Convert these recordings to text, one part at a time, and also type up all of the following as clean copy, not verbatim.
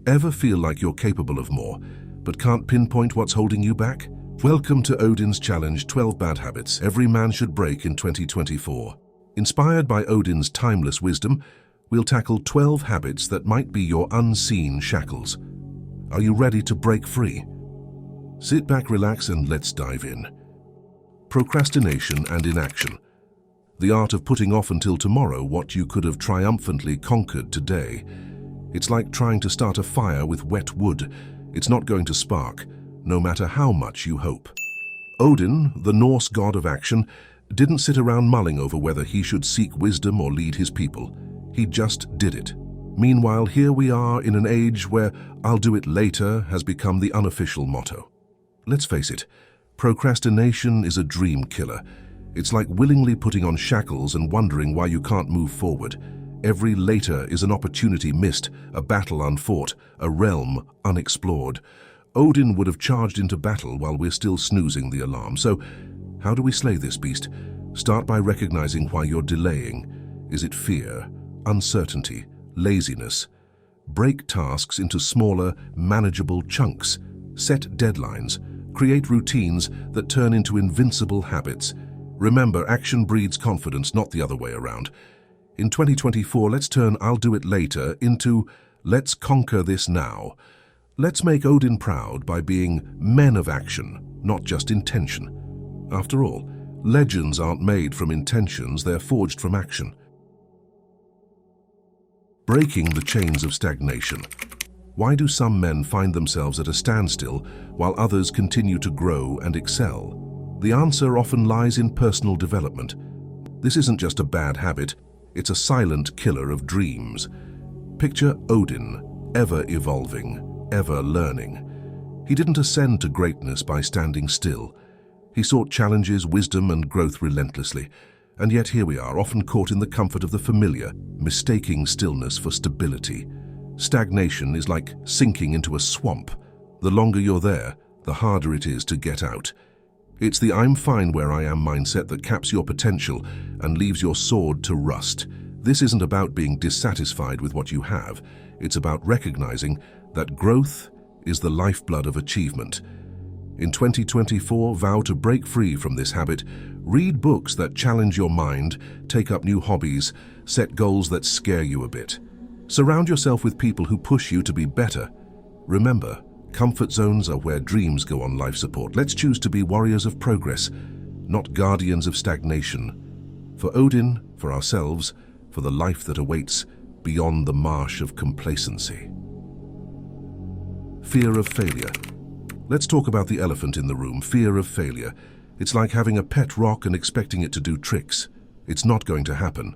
Ever feel like you're capable of more, but can't pinpoint what's holding you back? Welcome to Odin's Challenge 12 Bad Habits Every Man Should Break in 2024. Inspired by Odin's timeless wisdom, we'll tackle 12 habits that might be your unseen shackles. Are you ready to break free? Sit back, relax, and let's dive in. Procrastination and inaction. The art of putting off until tomorrow what you could have triumphantly conquered today. It's like trying to start a fire with wet wood. It's not going to spark, no matter how much you hope. Odin, the Norse god of action, didn't sit around mulling over whether he should seek wisdom or lead his people. He just did it. Meanwhile, here we are in an age where "I'll do it later" has become the unofficial motto. Let's face it, procrastination is a dream killer. It's like willingly putting on shackles and wondering why you can't move forward. Every later is an opportunity missed, a battle unfought, a realm unexplored. Odin would have charged into battle while we're still snoozing the alarm. So, how do we slay this beast? Start by recognizing why you're delaying. Is it fear, uncertainty, laziness? Break tasks into smaller, manageable chunks. Set deadlines. Create routines that turn into invincible habits. Remember, action breeds confidence, not the other way around. In 2024, let's turn "I'll do it later" into "let's conquer this now." Let's make Odin proud by being men of action, not just intention. After all, legends aren't made from intentions, they're forged from action. Breaking the chains of stagnation. Why do some men find themselves at a standstill while others continue to grow and excel? The answer often lies in personal development. This isn't just a bad habit, it's a silent killer of dreams. Picture Odin, ever evolving, ever learning. He didn't ascend to greatness by standing still. He sought challenges, wisdom, and growth relentlessly. And yet here we are, often caught in the comfort of the familiar, mistaking stillness for stability. Stagnation is like sinking into a swamp. The longer you're there, the harder it is to get out. It's the "I'm fine where I am" mindset that caps your potential and leaves your sword to rust. This isn't about being dissatisfied with what you have. It's about recognizing that growth is the lifeblood of achievement. In 2024, vow to break free from this habit. Read books that challenge your mind, take up new hobbies, set goals that scare you a bit. Surround yourself with people who push you to be better. Remember, comfort zones are where dreams go on life support. Let's choose to be warriors of progress, not guardians of stagnation. For Odin, for ourselves, for the life that awaits beyond the marsh of complacency. Fear of failure. Let's talk about the elephant in the room, fear of failure. It's like having a pet rock and expecting it to do tricks. It's not going to happen.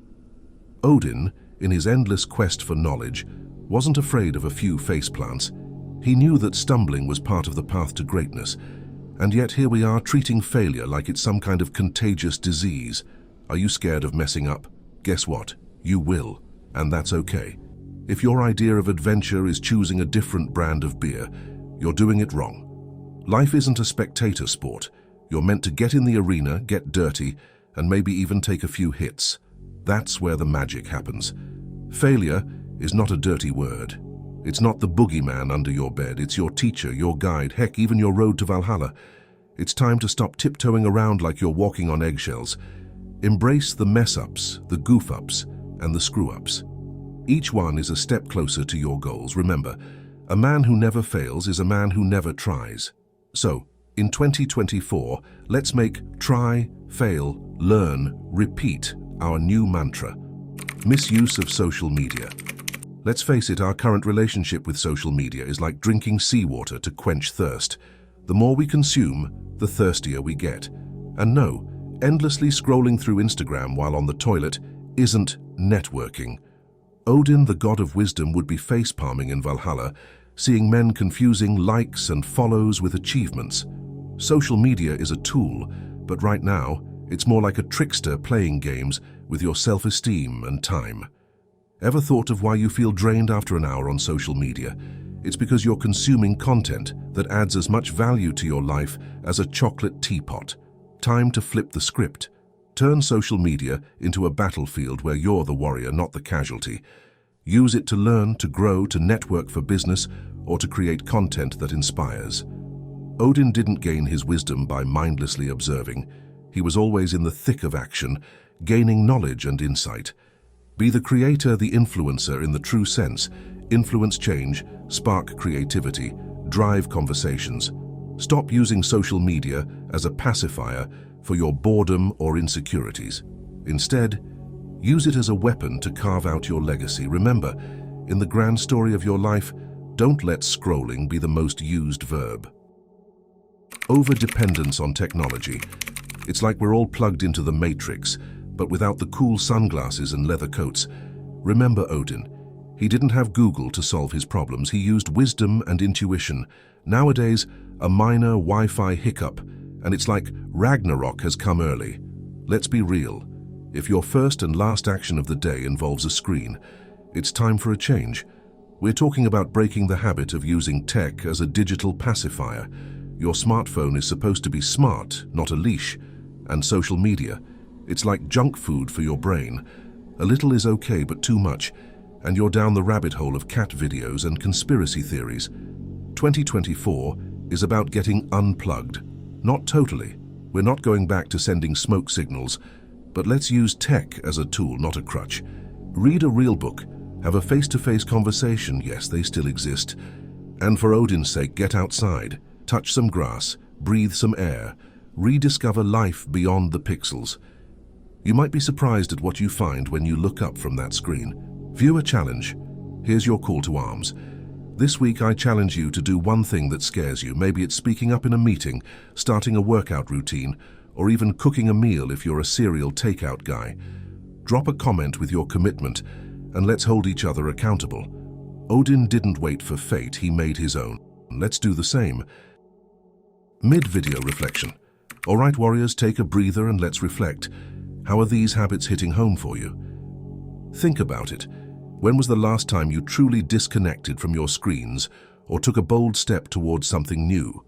Odin, in his endless quest for knowledge, wasn't afraid of a few faceplants. He knew that stumbling was part of the path to greatness. And yet here we are treating failure like it's some kind of contagious disease. Are you scared of messing up? Guess what? You will, and that's okay. If your idea of adventure is choosing a different brand of beer, you're doing it wrong. Life isn't a spectator sport. You're meant to get in the arena, get dirty, and maybe even take a few hits. That's where the magic happens. Failure is not a dirty word. It's not the boogeyman under your bed. It's your teacher, your guide, heck, even your road to Valhalla. It's time to stop tiptoeing around like you're walking on eggshells. Embrace the mess-ups, the goof-ups, and the screw-ups. Each one is a step closer to your goals. Remember, a man who never fails is a man who never tries. So, in 2024, let's make try, fail, learn, repeat our new mantra. Misuse of social media. Let's face it, our current relationship with social media is like drinking seawater to quench thirst. The more we consume, the thirstier we get. And no, endlessly scrolling through Instagram while on the toilet isn't networking. Odin, the god of wisdom, would be face-palming in Valhalla, seeing men confusing likes and follows with achievements. Social media is a tool, but right now, it's more like a trickster playing games with your self-esteem and time. Ever thought of why you feel drained after an hour on social media? It's because you're consuming content that adds as much value to your life as a chocolate teapot. Time to flip the script. Turn social media into a battlefield where you're the warrior, not the casualty. Use it to learn, to grow, to network for business, or to create content that inspires. Odin didn't gain his wisdom by mindlessly observing. He was always in the thick of action, gaining knowledge and insight. Be the creator, the influencer in the true sense. Influence change, spark creativity, drive conversations. Stop using social media as a pacifier for your boredom or insecurities. Instead, use it as a weapon to carve out your legacy. Remember, in the grand story of your life, don't let scrolling be the most used verb. Over-dependence on technology. It's like we're all plugged into the matrix, but without the cool sunglasses and leather coats. Remember Odin. He didn't have Google to solve his problems. He used wisdom and intuition. Nowadays, a minor Wi-Fi hiccup, and it's like Ragnarok has come early. Let's be real. If your first and last action of the day involves a screen, it's time for a change. We're talking about breaking the habit of using tech as a digital pacifier. Your smartphone is supposed to be smart, not a leash. And social media, it's like junk food for your brain. A little is okay, but too much, and you're down the rabbit hole of cat videos and conspiracy theories. 2024 is about getting unplugged. Not totally. We're not going back to sending smoke signals, but let's use tech as a tool, not a crutch. Read a real book, have a face-to-face conversation, yes, they still exist. And for Odin's sake, get outside, touch some grass, breathe some air, rediscover life beyond the pixels. You might be surprised at what you find when you look up from that screen. Viewer challenge. Here's your call to arms. This week I challenge you to do one thing that scares you. Maybe it's speaking up in a meeting, starting a workout routine, or even cooking a meal if you're a serial takeout guy. Drop a comment with your commitment, and let's hold each other accountable. Odin didn't wait for fate, he made his own. Let's do the same. Mid-video reflection. All right, warriors, take a breather and let's reflect. How are these habits hitting home for you? Think about it. When was the last time you truly disconnected from your screens or took a bold step towards something new?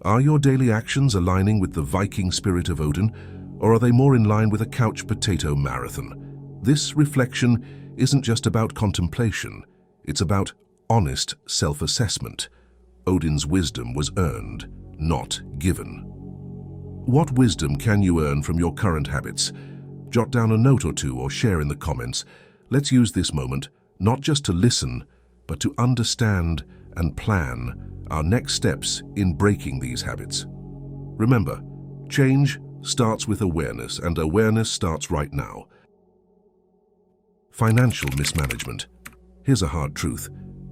Are your daily actions aligning with the Viking spirit of Odin, or are they more in line with a couch potato marathon? This reflection isn't just about contemplation, it's about honest self-assessment. Odin's wisdom was earned, not given. What wisdom can you earn from your current habits? Jot down a note or two or share in the comments. Let's use this moment not just to listen, but to understand and plan our next steps in breaking these habits. Remember, change starts with awareness, and awareness starts right now. Financial mismanagement. Here's a hard truth.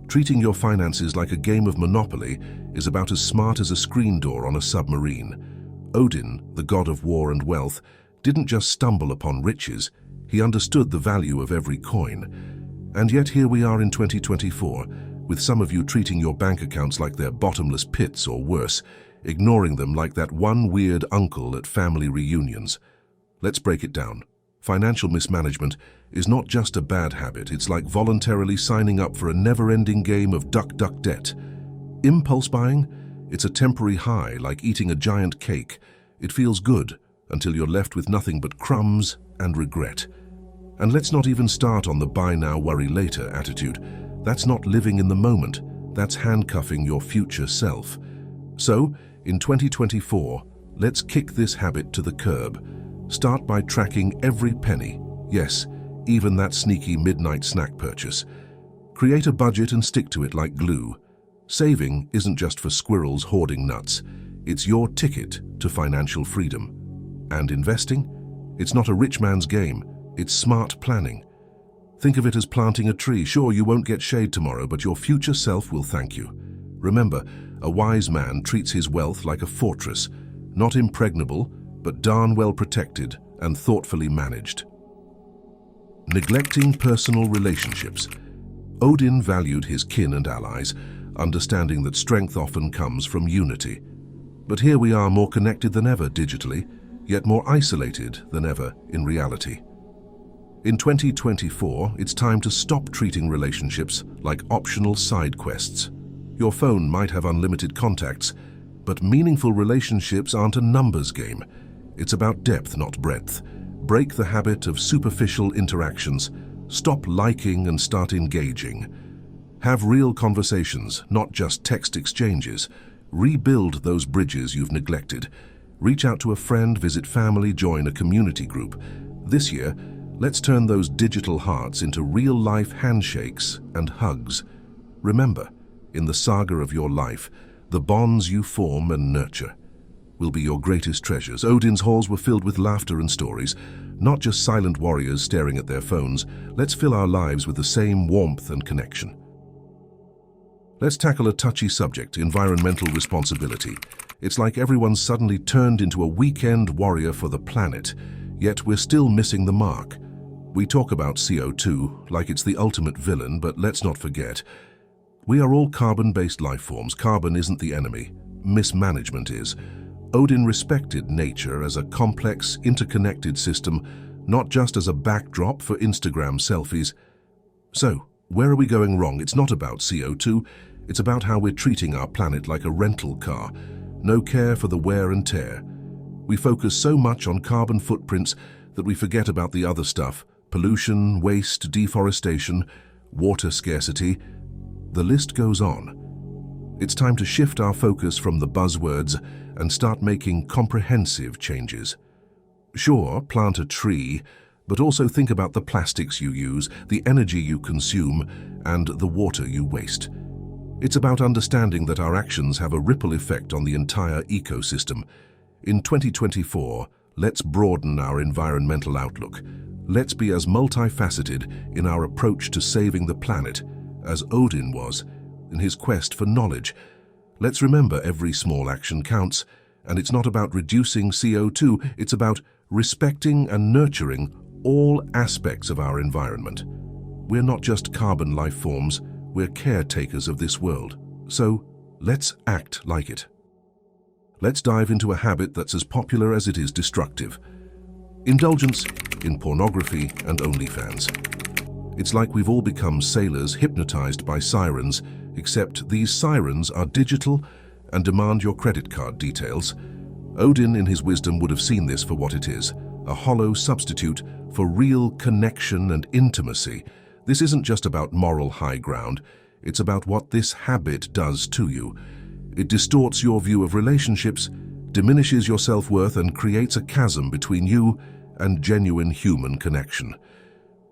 Treating your finances like a game of Monopoly is about as smart as a screen door on a submarine. Odin, the god of war and wealth, didn't just stumble upon riches, he understood the value of every coin. And yet here we are in 2024, with some of you treating your bank accounts like they're bottomless pits or worse, ignoring them like that one weird uncle at family reunions. Let's break it down. Financial mismanagement is not just a bad habit, it's like voluntarily signing up for a never-ending game of duck-duck debt. Impulse buying? It's a temporary high, like eating a giant cake. It feels good until you're left with nothing but crumbs and regret. And let's not even start on the buy now, worry later attitude. That's not living in the moment, that's handcuffing your future self. So, in 2024, let's kick this habit to the curb. Start by tracking every penny, yes, even that sneaky midnight snack purchase. Create a budget and stick to it like glue. Saving isn't just for squirrels hoarding nuts, it's your ticket to financial freedom. And investing? It's not a rich man's game, it's smart planning. Think of it as planting a tree. Sure, you won't get shade tomorrow, but your future self will thank you. Remember, a wise man treats his wealth like a fortress, not impregnable, but darn well protected and thoughtfully managed. Neglecting personal relationships. Odin valued his kin and allies, understanding that strength often comes from unity. But here we are, more connected than ever digitally, yet more isolated than ever in reality. In 2024, it's time to stop treating relationships like optional side quests. Your phone might have unlimited contacts, but meaningful relationships aren't a numbers game. It's about depth, not breadth. Break the habit of superficial interactions. Stop liking and start engaging. Have real conversations, not just text exchanges. Rebuild those bridges you've neglected. Reach out to a friend, visit family, join a community group. This year, let's turn those digital hearts into real-life handshakes and hugs. Remember, in the saga of your life, the bonds you form and nurture will be your greatest treasures. Odin's halls were filled with laughter and stories, not just silent warriors staring at their phones. Let's fill our lives with the same warmth and connection. Let's tackle a touchy subject, environmental responsibility. It's like everyone's suddenly turned into a weekend warrior for the planet, yet we're still missing the mark. We talk about CO2 like it's the ultimate villain, but let's not forget, we are all carbon-based life forms. Carbon isn't the enemy, mismanagement is. Odin respected nature as a complex, interconnected system, not just as a backdrop for Instagram selfies. So, where are we going wrong? It's not about CO2, it's about how we're treating our planet like a rental car. No care for the wear and tear. We focus so much on carbon footprints that we forget about the other stuff: pollution, waste, deforestation, water scarcity. The list goes on. It's time to shift our focus from the buzzwords and start making comprehensive changes. Sure, plant a tree, but also think about the plastics you use, the energy you consume, and the water you waste. It's about understanding that our actions have a ripple effect on the entire ecosystem. In 2024, let's broaden our environmental outlook. Let's be as multifaceted in our approach to saving the planet as Odin was in his quest for knowledge. Let's remember every small action counts, and it's not about reducing CO2, it's about respecting and nurturing all aspects of our environment. We're not just carbon life forms, we're caretakers of this world. So, let's act like it. Let's dive into a habit that's as popular as it is destructive. Indulgence in pornography and OnlyFans. It's like we've all become sailors hypnotized by sirens, except these sirens are digital and demand your credit card details. Odin, in his wisdom, would have seen this for what it is, a hollow substitute for real connection and intimacy. This isn't just about moral high ground, it's about what this habit does to you. It distorts your view of relationships, diminishes your self-worth, and creates a chasm between you and genuine human connection.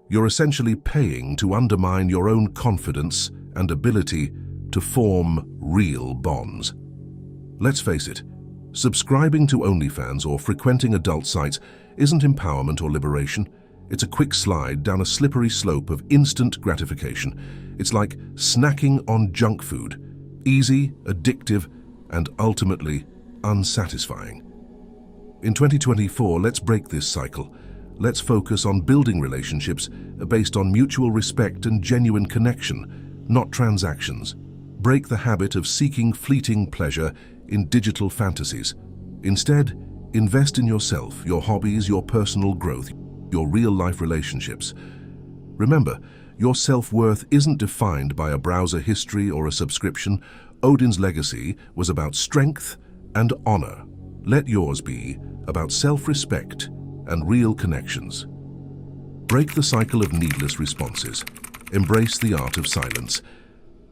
You're essentially paying to undermine your own confidence and ability to form real bonds. Let's face it, subscribing to OnlyFans or frequenting adult sites isn't empowerment or liberation. It's a quick slide down a slippery slope of instant gratification. It's like snacking on junk food, easy, addictive, and ultimately unsatisfying. In 2024, let's break this cycle. Let's focus on building relationships based on mutual respect and genuine connection, not transactions. Break the habit of seeking fleeting pleasure in digital fantasies. Instead, invest in yourself, your hobbies, your personal growth, your real-life relationships. Remember, your self-worth isn't defined by a browser history or a subscription. Odin's legacy was about strength and honor. Let yours be about self-respect and real connections. Break the cycle of needless responses. Embrace the art of silence.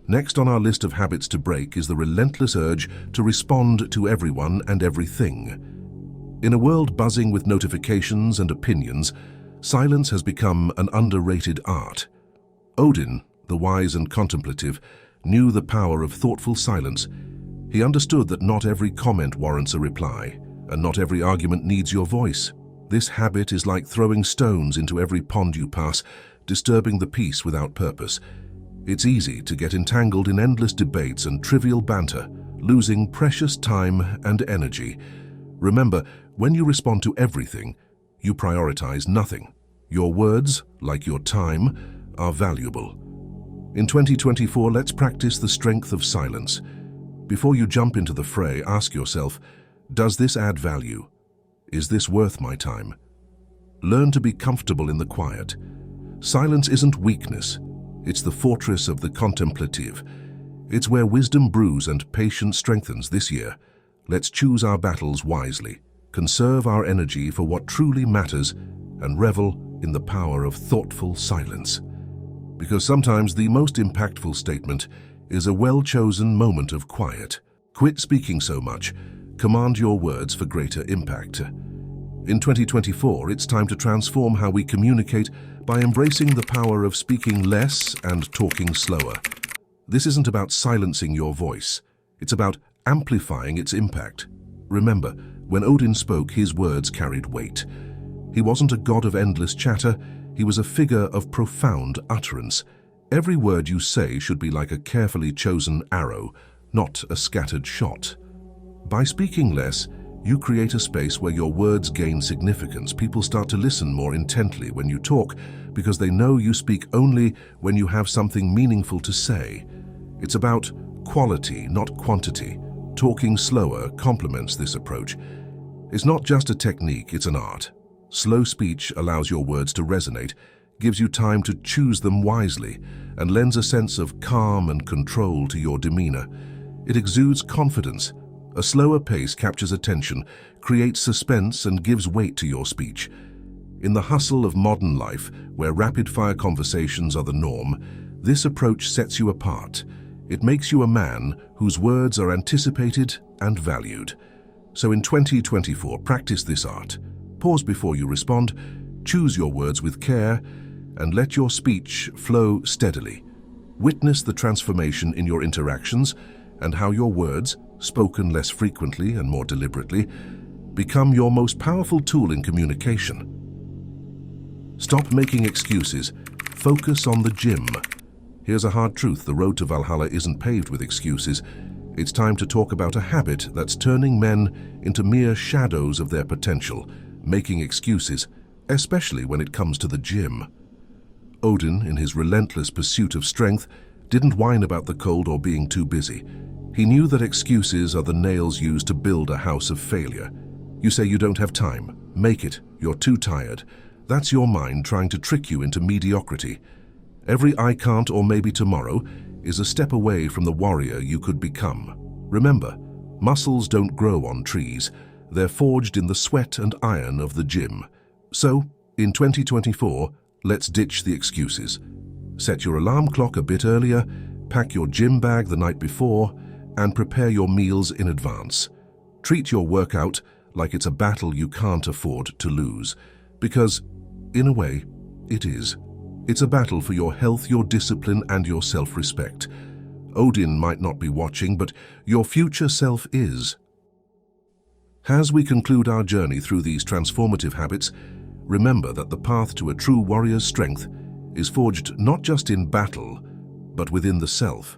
Next on our list of habits to break is the relentless urge to respond to everyone and everything. In a world buzzing with notifications and opinions, silence has become an underrated art. Odin, the wise and contemplative, knew the power of thoughtful silence. He understood that not every comment warrants a reply, and not every argument needs your voice. This habit is like throwing stones into every pond you pass, disturbing the peace without purpose. It's easy to get entangled in endless debates and trivial banter, losing precious time and energy. Remember, when you respond to everything, you prioritize nothing. Your words, like your time, are valuable. In 2024, let's practice the strength of silence. Before you jump into the fray, ask yourself, does this add value? Is this worth my time? Learn to be comfortable in the quiet. Silence isn't weakness. It's the fortress of the contemplative. It's where wisdom brews and patience strengthens. This year, let's choose our battles wisely, conserve our energy for what truly matters, and revel in the power of thoughtful silence. Because sometimes the most impactful statement is a well-chosen moment of quiet. Quit speaking so much. Command your words for greater impact. In 2024, it's time to transform how we communicate by embracing the power of speaking less and talking slower. This isn't about silencing your voice. It's about amplifying its impact. Remember, when Odin spoke, his words carried weight. He wasn't a god of endless chatter. He was a figure of profound utterance. Every word you say should be like a carefully chosen arrow, not a scattered shot. By speaking less, you create a space where your words gain significance. People start to listen more intently when you talk because they know you speak only when you have something meaningful to say. It's about quality, not quantity. Talking slower complements this approach. It's not just a technique, it's an art. Slow speech allows your words to resonate, gives you time to choose them wisely, and lends a sense of calm and control to your demeanor. It exudes confidence. A slower pace captures attention, creates suspense, and gives weight to your speech. In the hustle of modern life, where rapid-fire conversations are the norm, this approach sets you apart. It makes you a man whose words are anticipated and valued. So in 2024, practice this art. Pause before you respond, choose your words with care, and let your speech flow steadily. Witness the transformation in your interactions and how your words, spoken less frequently and more deliberately, become your most powerful tool in communication. Stop making excuses. Focus on the gym. Here's a hard truth: the road to Valhalla isn't paved with excuses. It's time to talk about a habit that's turning men into mere shadows of their potential, making excuses, especially when it comes to the gym. Odin, in his relentless pursuit of strength, didn't whine about the cold or being too busy. He knew that excuses are the nails used to build a house of failure. You say you don't have time. Make it. You're too tired. That's your mind trying to trick you into mediocrity. Every "I can't" or "maybe tomorrow" is a step away from the warrior you could become. Remember, muscles don't grow on trees. They're forged in the sweat and iron of the gym. So, in 2024, let's ditch the excuses. Set your alarm clock a bit earlier, pack your gym bag the night before, and prepare your meals in advance. Treat your workout like it's a battle you can't afford to lose, because, in a way, it is. It's a battle for your health, your discipline, and your self-respect. Odin might not be watching, but your future self is. As we conclude our journey through these transformative habits, remember that the path to a true warrior's strength is forged not just in battle, but within the self.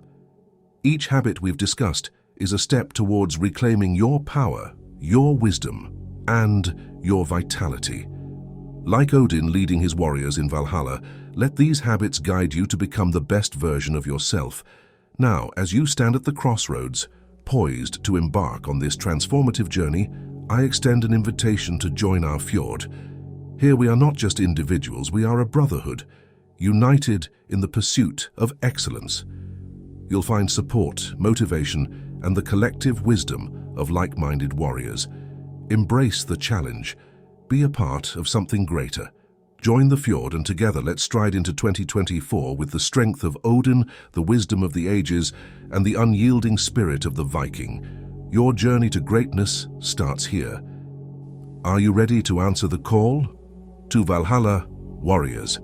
Each habit we've discussed is a step towards reclaiming your power, your wisdom, and your vitality. Like Odin leading his warriors in Valhalla, let these habits guide you to become the best version of yourself. Now, as you stand at the crossroads, poised to embark on this transformative journey, I extend an invitation to join our fjord. Here we are not just individuals, we are a brotherhood, united in the pursuit of excellence. You'll find support, motivation, and the collective wisdom of like-minded warriors. Embrace the challenge. Be a part of something greater. Join the fjord, and together let's stride into 2024 with the strength of Odin, the wisdom of the ages, and the unyielding spirit of the Viking. Your journey to greatness starts here. Are you ready to answer the call? To Valhalla, warriors.